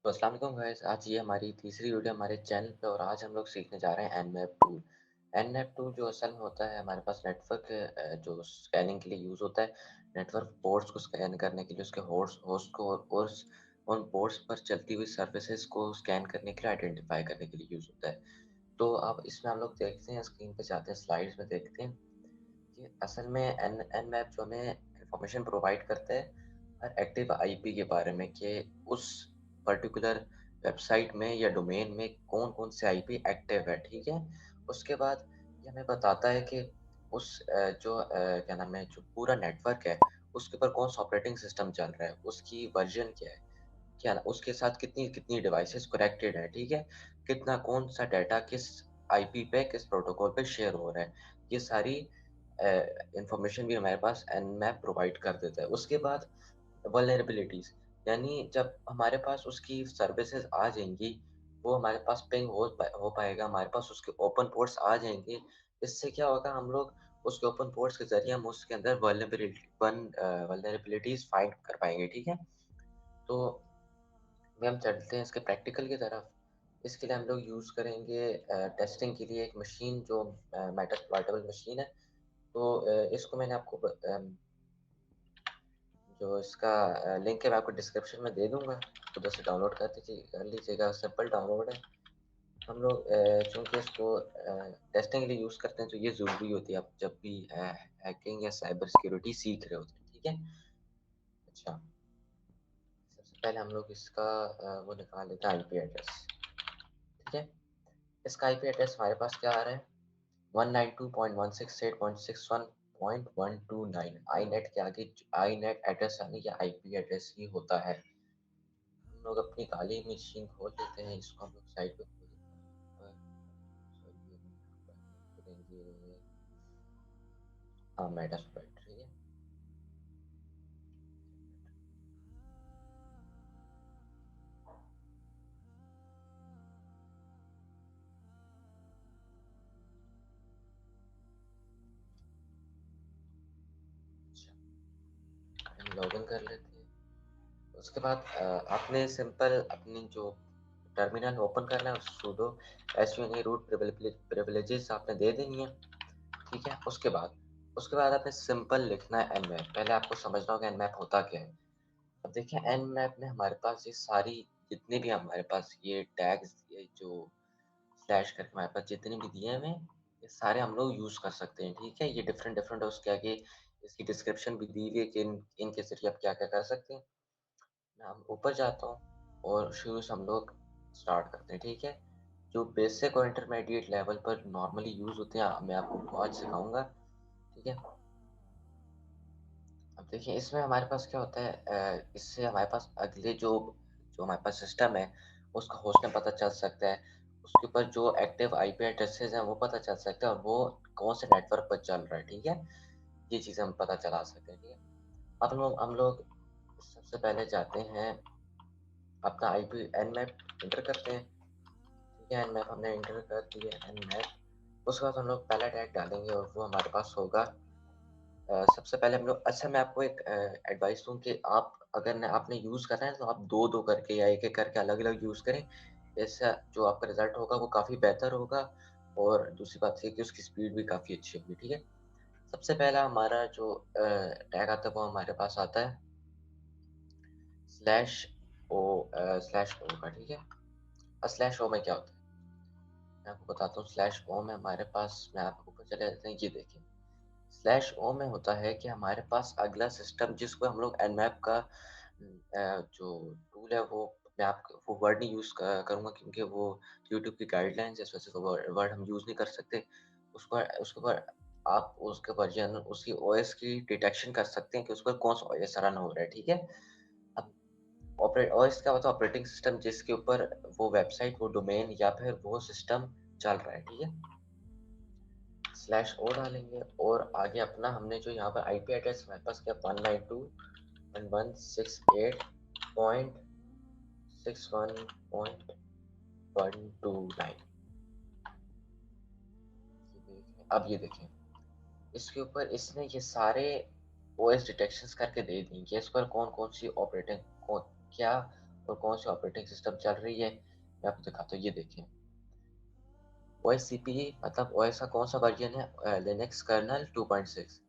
तो अस्सलाम वालेकुम गाइस, आज ये हमारी तीसरी वीडियो हमारे चैनल पे और आज हम लोग सीखने जा रहे हैं Nmap टूल। Nmap टूल जो असल में होता है हमारे पास नेटवर्क जो स्कैनिंग के लिए यूज़ होता है, नेटवर्क पोर्ट्स को स्कैन करने के लिए उसके होस्ट होस्ट को और उन पोर्ट्स पर चलती हुई सर्विसेज को स्कैन करने के लिए आइडेंटिफाई करने के लिए यूज़ होता है। तो अब इसमें हम लोग देखते हैं, स्क्रीन पे जाते हैं, स्लाइड्स में देखते हैं कि असल में Nmap जो हमें इंफॉर्मेशन प्रोवाइड करता है हर एक्टिव आईपी के बारे में कि उस पर्टिकुलर वेबसाइट में या डोमेन में कौन-कौन से आईपी एक्टिव है, ठीक है? उसके बाद ये हमें बताता है कि उस क्या नाम है, जो पूरा नेटवर्क है, उसके ऊपर कौन-सा ऑपरेटिंग सिस्टम चल रहा है, उसकी वर्ज़न क्या है, क्या ना उसके साथ कितनी-कितनी डिवाइसेज़ कनेक्टेड हैं, ठीक है? कितना कौन-सा डाटा किस आईपी पे, किस प्रोटोकॉल पे शेयर हो रहा है। ये सारी अ, इन्फॉर्मेशन भी हमारे पास Nmap प्रोवाइड कर देता है। उसके बाद वल्नरेबिलिटीज़ यानी जब हमारे पास उसकी सर्विसेज़ आ जाएँगी, वो हमारे पास पिंग हो पाएगा, हमारे पास उसके ओपन पोर्ट्स आ जाएँगे। इससे क्या होगा, हम लोग उसके ओपन पोर्ट्स के ज़रिए हम उसके अंदर वल्नरेबिलिटीज़ फाइंड कर पाएँगे, ठीक है? तो अभी हम चलते हैं इसके प्रैक्टिकल की तरफ। इसके लिए हम लोग यूज़ करेंगे टेस्टिंग के लिए एक मशीन जो मेटास्प्लॉइटेबल मशीन है। तो इसको मैंने आपको जो इसका लिंक है मैं आपको डिस्क्रिप्शन में दे दूँगा, उधर से डाउनलोड कर लीजिएगा, सिंपल डाउनलोड है। हम लोग चूँकि इसको टेस्टिंग के लिए यूज़ करते हैं तो ये ज़रूरी होती है, आप जब भी हैकिंग या साइबर सिक्योरिटी सीख रहे होते हैं, ठीक है? अच्छा, सबसे पहले हम लोग इसका वो निकाल लेते हैं आईपी एड्रेस, ठीक है? इसका आईपी एड्रेस हमारे पास क्या आ रहा है? 192.168.61.129 आईनेट के आगे आईनेट एड्रेस यानी कि आईपी एड्रेस ही होता है। हम लोग अपनी काली मशीन खोल लेते हैं, इसको हम लोग साइड पे खोलेंगे सॉरी ये नहीं यहाँ पर खोलेंगे। हाँ, मेटास्प्लॉइट ठीक है। अच्छा, हम लॉगिन कर लेते हैं। उसके बाद आपने सिंपल अपनी जो टर्मिनल ओपन करना है, सुडो एसयूएनए रूट प्रिविलेजेस आपने दे देनी है, ठीक है? उसके बाद आपने सिंपल लिखना है nmap। पहले आपको समझना होगा nmap होता क्या है। अब देखिए nmap में हमारे पास ये सारी जितने भी हमारे पास ये टैग्स, ये जो स्लैश करके हमारे पास जितने भी दिए हुए हैं, ये सारे हम लोग यूज़ कर सकते हैं, ठीक है? ये डिफरेंट डिफरेंट है, उसके आगे इसकी डिस्क्रिप्शन भी दी हुई है कि इनके ज़रिए आप क्या-क्या कर सकते हैं। मैं अब ऊपर जाता हूँ और शुरू से हम लोग स्टार्ट करते हैं, ठीक है? जो बेसिक और इंटरमीडिएट लेवल पर नॉर्मली यूज़ होते हैं, मैं आपको आज सिखाऊँगा, ठीक है? अब देखिए इसमें हमारे पास क्या होता है, इससे हमारे पास अगले जो जो हमारे पास सिस्टम है, उसका होस्टनेम पता चल सकता है। उसके ऊपर जो एक्टिव आईपी एड्रेसेस हैं, वो पता चल सकता है और वो कौन से नेटवर्क पर चल रहा है, ठीक है? ये चीज़ें हम पता चला सकते हैं, ठीक है? अब हम लोग सबसे पहले जाते हैं, अपना आईपी nmap एंटर करते हैं, ठीक है? nmap हमने एंटर कर दिया nmap। उसके बाद हम लोग पहला टैग डालेंगे और वो हमारे पास होगा सबसे पहले हम लोग, अच्छा मैं आपको एक एडवाइस दूँ कि आप अगर न आपने यूज़ करना है तो आप 2-2 करके या 1-1 करके अलग-अलग यूज़ करें। इससे जो आपका रिज़ल्ट होगा वो काफ़ी बेहतर होगा और दूसरी बात ये कि उसकी स्पीड भी काफ़ी अच्छी होगी, ठीक है? सबसे पहला हमारा जो टैग आता है वो हमारे पास आता है स्लैश स्लैश ओ का, ठीक है? स्लैश ओ में क्या होता है? मैं आपको बताता हूँ। स्लैश ओ में हमारे पास, मैं आपको ऊपर चले जाते हैं, ये देखिए। स्लैश ओ में होता है कि हमारे पास अगला सिस्टम जिसको हम लोग nmap का जो टूल है वो, मैं आपको वो वर्ड नहीं यूज़ करूँगा क्योंकि वो यूट्यूब की गाइडलाइंस है, इस वजह से वो वर्ड हम यूज़ नहीं कर सकते। उसको उसके ऊपर आप उसके वर्जन उसकी ओएस की डिटेक्शन कर सकते हैं कि उस पर कौन-सा ओएस रन हो रहा है, ठीक है? अब ओएस क्या होता है? ऑपरेटिंग सिस्टम जिसके ऊपर वो वेबसाइट, वो डोमेन या फिर वो सिस्टम चल रहा है, ठीक है? स्लैश ओ डालेंगे और आगे अपना हमने जो यहाँ पर आईपी एड्रेस हमारे पास क्या 192.168.61.129। अब ये देखें, इसके ऊपर इसने ये सारे ओएस डिटेक्शंस करके दे दी कि इस पर कौन-कौन सी ऑपरेटिंग कौन क्या और कौन सी ऑपरेटिंग सिस्टम चल रही है, मैं आपको दिखाता हूँ। ये देखिए, OSCP मतलब OS का कौन सा वर्जन है, लिनक्स कर्नल 2.6।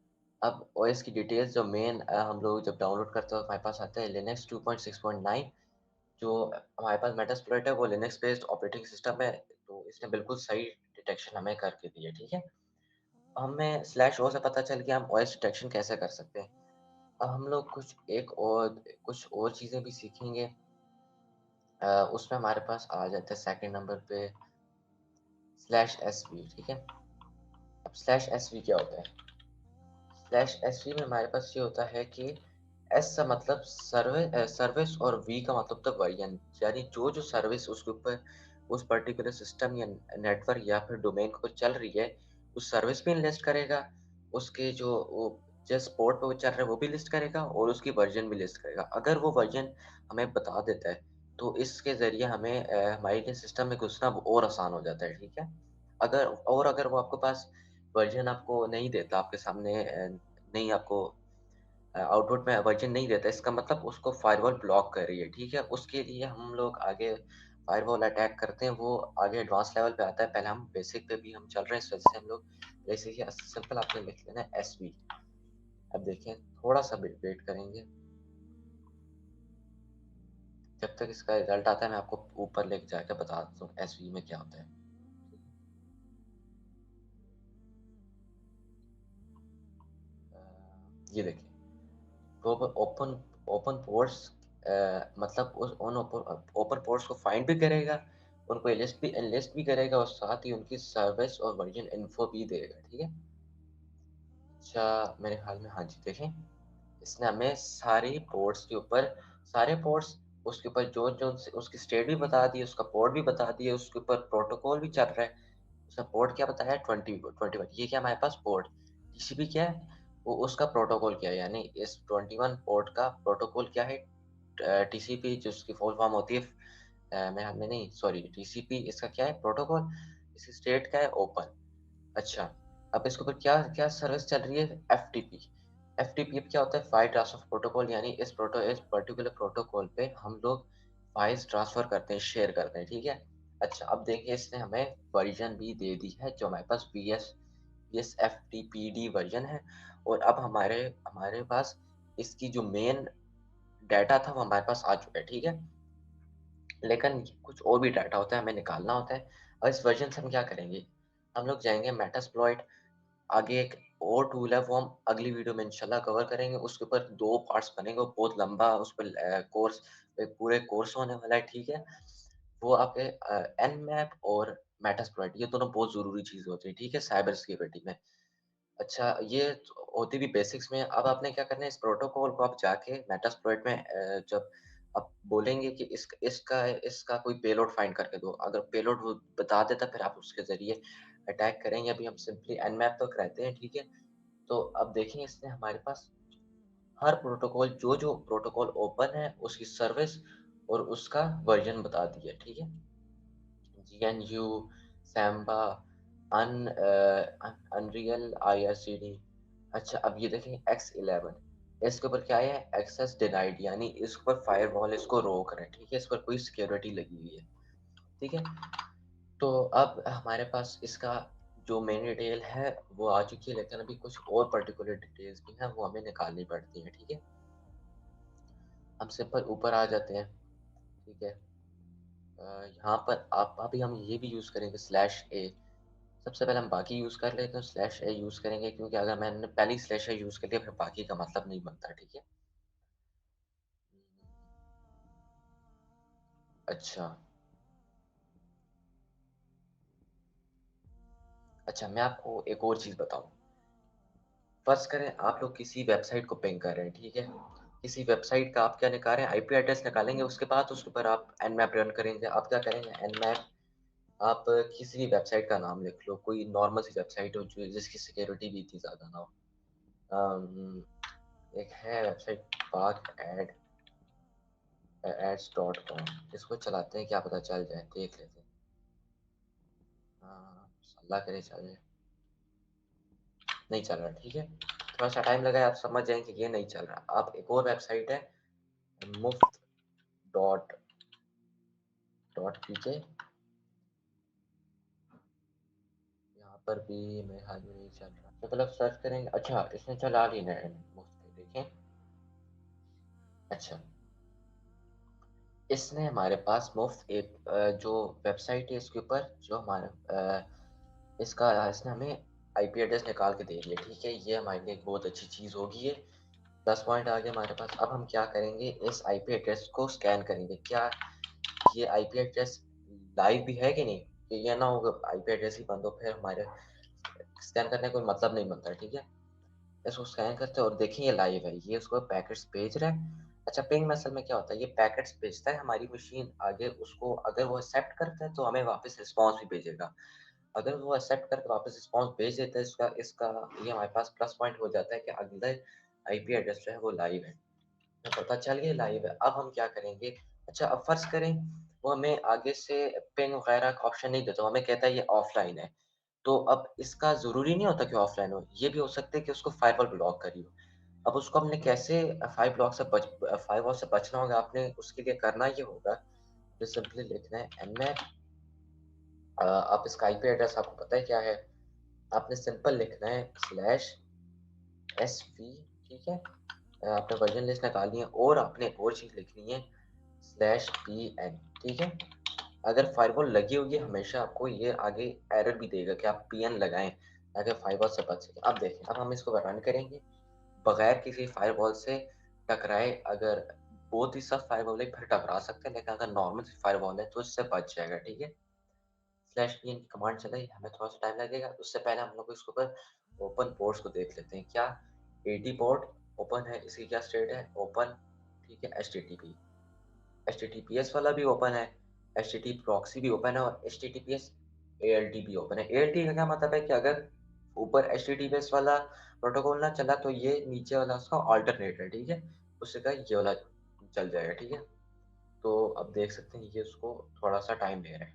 अब OS की डिटेल्स जो मेन हम लोग जब डाउनलोड करते हो हमारे पास आता है लिनक्स 2.6.9। जो हमारे पास मेटास्प्लॉइट है वो लिनक्स बेस्ड ऑपरेटिंग सिस्टम है, तो इसने बिल्कुल सही डिटेक्शन हमें करके दी है, ठीक है। हमें स्लैश ओ से पता चल गया हम OS डिटेक्शन कैसे कर सकते हैं। अब हम लोग कुछ और चीज़ें भी सीखेंगे। उसमें हमारे पास आ जाता है सेकंड नंबर पे स्लैश एसवी, ठीक है। अब स्लैश एसवी क्या होता है? स्लैश एसवी में हमारे पास ये होता है कि एस का मतलब सर्विस और वी का मतलब तो वर्जन, यानी जो सर्विस उसके ऊपर उस पर्टिकुलर सिस्टम या नेटवर्क या फिर डोमेन के ऊपर चल रही है, उस सर्विस भी लिस्ट करेगा, उसके जो वो जिस पोर्ट पे वो चल रहा है वो भी लिस्ट करेगा और उसकी वर्जन भी लिस्ट करेगा। अगर वो वर्जन हमें बता देता है तो इसके ज़रिए हमें हमारे लिए सिस्टम में घुसना और आसान हो जाता है, ठीक है। अगर वो आपके पास वर्जन आपको नहीं देता, आपके सामने नहीं आपको आउटपुट में वर्जन नहीं देता, इसका मतलब उसको फायरवॉल ब्लॉक कर रही है, ठीक है? उसके लिए हम लोग आगे फायरवॉल अटैक करते हैं, वो आगे एडवांस लेवल पे आता है। पहले हम बेसिक पे भी हम चल रहे हैं, इस वजह से हम लोग बेसिक या सिंपल आपने लिख लेना है एसवी। अब देखिए थोड़ा-सा वेट करेंगे, जब तक इसका रिजल्ट आता है मैं आपको ऊपर लेके जाके बताता हूँ एसवी में क्या होता है। अ, ये देखिए, तो अब ओपन ओपन पोर्ट्स मतलब उस उन ओपन पोर्ट्स को फाइंड भी करेगा, उनको लिस्ट भी करेगा और साथ ही उनकी सर्विस और वर्जन इन्फो भी देगा, ठीक है। अच्छा, मेरे ख्याल में हाँ जी, देखें इसने हमें सारी पोर्ट्स के ऊपर सारे पोर्ट्स उसके ऊपर जो उसकी स्टेट भी बता दी, उसका पोर्ट भी बता दिया, उसके ऊपर प्रोटोकॉल भी चल रहा है। उसका पोर्ट क्या बताया, 21। ये क्या हमारे पास पोर्ट, टीसीपी क्या है, वो उसका प्रोटोकॉल क्या है, यानी इस 21 पोर्ट का प्रोटोकॉल क्या है। टीसीपी जिसकी फुल फॉर्म होती है, मेरे हाथ में नहीं, सॉरी, टीसीपी इसका क्या है प्रोटोकॉल, इसकी स्टेट क्या है, ओपन। अच्छा, अब इसके ऊपर क्या क्या सर्विस चल रही है, एफटीपी। एफटीपी क्या होता है, फाइल ट्रांसफर प्रोटोकॉल, यानी इस पर्टिकुलर प्रोटोकॉल पे हम लोग फाइल्स ट्रांसफर करते हैं, शेयर करते हैं, ठीक है। अच्छा, अब देखिए इसने हमें वर्जन भी दे दी है, जो हमारे पास बीएस एफटीपीडी वर्जन है। और अब हमारे हमारे पास इसकी जो मेन डाटा था वो हमारे पास आ चुका है, ठीक है। लेकिन कुछ और भी डाटा होता है, हमें निकालना होता है। और इस वर्जन से हम क्या करेंगे, हम लोग जाएंगे मेटास्प्लॉइट। आगे एक और टूल है, वो हम अगली वीडियो में इंशाल्लाह कवर करेंगे। उसके ऊपर 2 पार्ट्स बनेंगे, वो बहुत लंबा उस पर कोर्स, एक पूरे कोर्स होने वाला है, ठीक है। वो आपके एनमैप और मेटास्प्लॉइट ये दोनों बहुत ज़रूरी चीज़ें होती हैं, ठीक है, साइबर सिक्योरिटी में। अच्छा, ये होती भी बेसिक्स में। अब आपने क्या करना है, इस प्रोटोकॉल को आप जाके मेटास्प्लॉइट में जब आप बोलेंगे कि इसका इसका कोई पेलोड फाइंड करके दो, अगर पेलोड वो बता देता फिर आप उसके ज़रिए अटैक करेंगे। अभी हम सिंपली एनमैप तक रहते हैं, ठीक है। तो अब देखें इसने हमारे पास हर प्रोटोकॉल जो प्रोटोकॉल ओपन है उसकी सर्विस और उसका वर्ज़न बता दिया, ठीक है। GNU, Samba, Unreal, IRCD. अच्छा, अब ये देखें X11, इसके ऊपर क्या है, एक्सेस डिनाइड, यानी इसके ऊपर फायरवॉल इसको रोक रहा है, ठीक है, इस पर कोई सिक्योरिटी लगी हुई है, ठीक है। तो अब हमारे पास इसका जो मेन डिटेल है वो आ चुकी है, लेकिन अभी कुछ और पर्टिकुलर डिटेल्स भी हैं वो हमें निकालनी पड़ती हैं, ठीक है। हम सिंपल ऊपर आ जाते हैं, ठीक है। यहाँ पर आप अभी हम ये भी यूज़ करेंगे स्लैश ए। सबसे पहले हम बाकी यूज़ कर लेते हैं, स्लैश ए यूज़ करेंगे, क्योंकि अगर मैंने पहले ही स्लैश ए यूज़ कर लिया फिर बाकी का मतलब नहीं बनता, ठीक है। अच्छा, अच्छा, मैं आपको एक और चीज़ बताऊँ। फ़र्ज़ करें आप लोग किसी वेबसाइट को पिंग कर रहे हैं, ठीक है। किसी वेबसाइट का आप क्या निकाल रहे हैं, आईपी एड्रेस निकालेंगे, उसके बाद उसके ऊपर आप nmap रन करेंगे। आप क्या करेंगे, nmap, आप किसी भी वेबसाइट का नाम लिख लो, कोई नॉर्मल सी वेबसाइट हो जो जिसकी सिक्योरिटी भी इतनी ज़्यादा ना हो। अम, एक है वेबसाइट पाक एड्स डॉट कॉम, इसको चलाते हैं, क्या पता चल जाए, देख लेते हैं। अल्लाह करे चल जाए। नहीं चल रहा, ठीक है। थोड़ा सा टाइम लगा, आप समझ जाएंगे कि ये नहीं चल रहा। आप एक और वेबसाइट है मुफ्त डॉट डॉट पीके, यहाँ पर भी मेरे हाल में नहीं चल रहा, तो मतलब सर्च करेंगे। अच्छा, इसने चला ली ना मोस्टली, देखें। अच्छा, इसने हमारे पास मुफ्त एक जो वेबसाइट है इसके ऊपर जो हमारा इसका इसने हमें आईपी एड्रेस निकाल के दे दिया, ठीक है। ये हमारे लिए एक बहुत अच्छी चीज़ होगी ये। 10 पॉइंट आ गए हमारे पास। अब हम क्या करेंगे, इस आईपी एड्रेस को स्कैन करेंगे। क्या ये आईपी एड्रेस लाइव भी है कि नहीं, कि ये ना हो आईपी एड्रेस ही बंद हो, फिर हमारे स्कैन करने का कोई मतलब नहीं बनता, ठीक है। इसको स्कैन करते हैं और देखें ये लाइव है, ये उसको पैकेट्स भेज रहा है। अच्छा, पिंग मेथड में क्या होता है, ये पैकेट्स भेजता है, हमारी मशीन आगे उसको अगर वो एक्सेप्ट करता है तो हमें वापस रिस्पॉन्स भी भेजेगा। अगर वो एक्सेप्ट करके वापस रिस्पॉन्स भेज देता है, इसका इसका ये हमारे पास प्लस पॉइंट हो जाता है कि अगले आईपी एड्रेस जो है वो लाइव है, तो पता चल गया लाइव है। अब हम क्या करेंगे, अच्छा अब फर्ज करें वो हमें आगे से पिंग वगैरह का ऑप्शन नहीं देता, हमें कहता है ये ऑफलाइन है। तो अब इसका ज़रूरी नहीं होता कि ऑफलाइन हो, ये भी हो सकता है कि उसको फायरवॉल ब्लॉक करी हो। अब उसको हमने कैसे फायरवॉल से बचना होगा, आपने उसके लिए करना ये होगा, जो सिंपली लिखना है nmap। आप इसका आईपी एड्रेस आपको पता है क्या है, आपने सिंपल लिखना है /sv, ठीक है। आपने वर्जन लिस्ट निकालनी है और आपने एक और चीज़ लिखनी है /pn, ठीक है। अगर फायरवॉल लगी होगी हमेशा आपको ये आगे एरर भी देगा कि आप पीएन लगाएं ताकि फायरवॉल से बच सके। अब देखें, अब हम इसको रन करेंगे बगैर किसी फायरवॉल से टकराए। अगर बहुत ही सख्त फायरवॉल है फिर टकरा सकते हैं, लेकिन अगर नॉर्मल फायरवॉल है तो इससे बच जाएगा, ठीक है। /pn की कमांड चलाई, हमें थोड़ा सा टाइम लगेगा, उससे पहले हम लोग इसके ऊपर ओपन पोर्ट्स को देख लेते हैं। क्या 80 पोर्ट ओपन है, इसकी क्या स्टेट है, ओपन, ठीक है। एचटीटीपीएस वाला भी ओपन है, एचटीटीपी प्रॉक्सी भी ओपन है और एचटीटीपीएस एएलटी भी ओपन है। एएलटी का क्या मतलब है कि अगर ऊपर एचटीटीपीएस वाला प्रोटोकॉल ना चला तो ये नीचे वाला उसका ऑल्टरनेट है, ठीक है, उससे ये वाला चल जाएगा, ठीक है। तो अब देख सकते हैं ये उसको थोड़ा सा टाइम ले रहा है,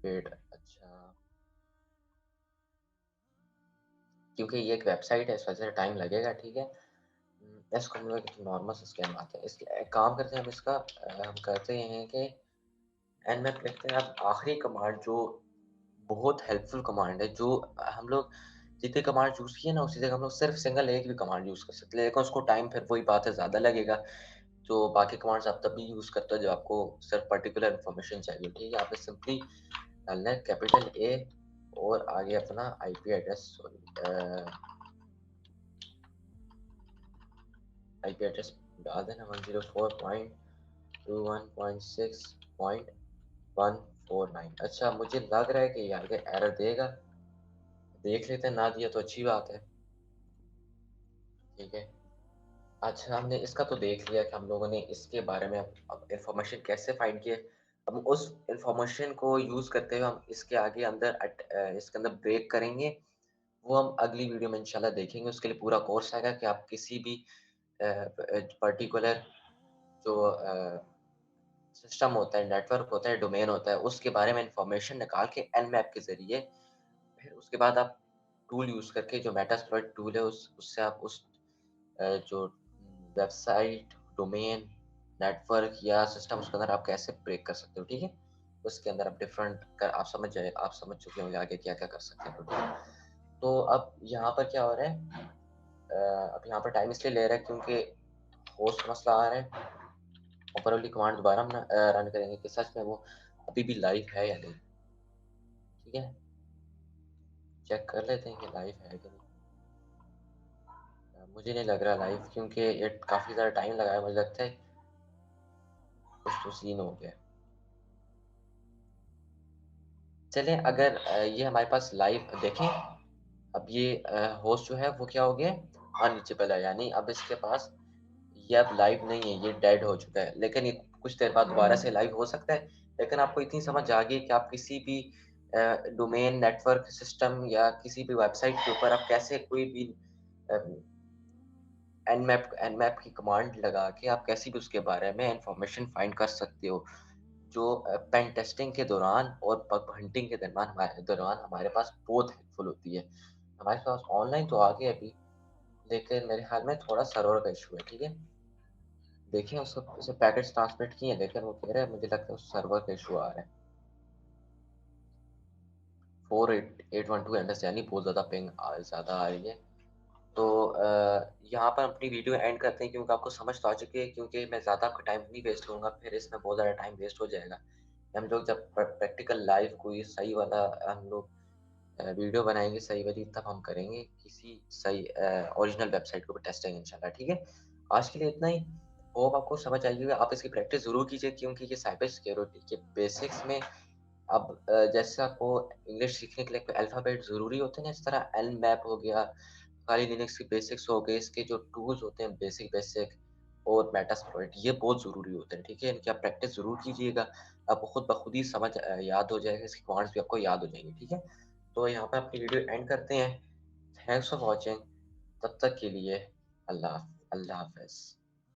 वेट। अच्छा, क्योंकि ये एक वेबसाइट है इस वजह से टाइम लगेगा, ठीक है। इसको हम लोग नॉर्मल से स्कैन आते हैं, इसके एक काम करते हैं हम इसका हम करते हैं कि nmap लिखते हैं। अब आखिरी कमांड जो बहुत हेल्पफुल कमांड है, जो हम लोग जितने कमांड यूज़ किए ना उसी जगह हम लोग सिर्फ सिंगल एक भी कमांड यूज़ कर सकते हैं, लेकिन उसको टाइम फिर वही बात है ज़्यादा लगेगा। तो बाकी कमांड्स आप तभी यूज़ करते हो जब आपको सिर्फ पर्टिकुलर इन्फॉर्मेशन चाहिए, ठीक है। आपने सिंपली डालना है कैपिटल ए और आगे अपना IP address, sorry IP address डाल देना 104.21.6.149। अच्छा, मुझे लग रहा है कि ये आगे एरर देगा, देख लेते हैं, ना दिया तो अच्छी बात है, ठीक है। अच्छा, हमने इसका तो देख लिया कि हम लोगों ने इसके बारे में अब इंफॉर्मेशन कैसे फाइंड किए। अब उस इंफॉर्मेशन को यूज़ करते हुए हम इसके आगे इसके अंदर ब्रेक करेंगे, वो हम अगली वीडियो में इंशाल्लाह देखेंगे। उसके लिए पूरा कोर्स आएगा कि आप किसी भी पर्टिकुलर जो सिस्टम होता है, नेटवर्क होता है, डोमेन होता है, उसके बारे में इंफॉर्मेशन निकाल के nmap के ज़रिए फिर उसके बाद आप टूल यूज़ करके जो मेटास्प्लॉइट टूल है उससे आप उस जो वेबसाइट, डोमेन, नेटवर्क या सिस्टम उसके अंदर आप कैसे ब्रेक कर सकते हो, ठीक है? उसके अंदर आप डिफरेंट कर आप समझ चुके होंगे आगे क्या-क्या कर सकते हो, ठीक है? तो अब यहाँ पर क्या हो रहा है, अब यहाँ पर टाइम इसलिए ले रहा है क्योंकि होस्ट मसला आ रहा है। ऊपर वाली कमांड दोबारा हम रन करेंगे कि सच में वो अभी भी लाइव है या नहीं, ठीक है? चेक कर लेते हैं कि लाइव है कि नहीं। मुझे नहीं लग रहा लाइव, क्योंकि ये काफ़ी ज़्यादा टाइम लगा है, मुझे लगता है कुछ तो सीन हो गया। चलें, अगर ये हमारे पास लाइव देखें, अब ये होस्ट जो है वो क्या हो गया, अनरीचेबल है, यानी अब इसके पास ये अब लाइव नहीं है, ये डेड हो चुका है। लेकिन ये कुछ देर बाद दोबारा से लाइव हो सकता है। लेकिन आपको इतनी समझ आ गई कि आप किसी भी डोमेन, नेटवर्क सिस्टम या किसी भी वेबसाइट के ऊपर आप कैसे कोई भी nmap की कमांड लगा के आप कैसे भी उसके बारे में इंफॉर्मेशन फाइंड कर सकते हो, जो पेन टेस्टिंग के दौरान और बग हंटिंग के दौरान हमारे पास बहुत हेल्पफुल होती है। हमारे पास ऑनलाइन तो आ गया अभी, लेकिन मेरे ख्याल में थोड़ा सर्वर का इशू है, ठीक है। देखें उसको उसे पैकेट्स ट्रांसमिट किए हैं, लेकिन वो कह रहा है मुझे लगता है उस सर्वर का इश्यू आ रहा है। 48812 एमएस यानी बहुत ज़्यादा पिंग ज़्यादा आ रही है। तो यहाँ पर अपनी वीडियो एंड करते हैं क्योंकि आपको समझ तो आ चुकी है, क्योंकि मैं ज़्यादा आपका टाइम नहीं वेस्ट करूँगा, फिर इसमें बहुत ज़्यादा टाइम वेस्ट हो जाएगा। हम लोग जब प्रैक्टिकल लाइव कोई सही वाला हम लोग वीडियो बनाएँगे सही वाली, तब हम करेंगे किसी सही ओरिजिनल वेबसाइट के ऊपर टेस्टिंग इंशाल्लाह, ठीक है? आज के लिए इतना ही। होप आपको समझ आई होगी। आप इसकी प्रैक्टिस ज़रूर कीजिए क्योंकि ये साइबर सिक्योरिटी के बेसिक्स में अब जैसे आपको इंग्लिश सीखने के लिए कोई अल्फ़ाबेट ज़रूरी होते हैं ना, इस तरह एनमैप हो गया, काली लिनक्स के बेसिक्स हो गए, इसके जो टूल्स होते हैं बेसिक और मेटास्प्लॉइट ये बहुत ज़रूरी होते हैं, ठीक है? इनकी आप प्रैक्टिस ज़रूर कीजिएगा, आपको खुद ब खुद ही समझ याद हो जाएगा, इसकी कमांड्स भी आपको याद हो जाएँगी, ठीक है? तो यहाँ पे अपनी वीडियो एंड करते हैं। थैंक्स फॉर वॉचिंग, तब तक के लिए अल्लाह हाफ़िज़।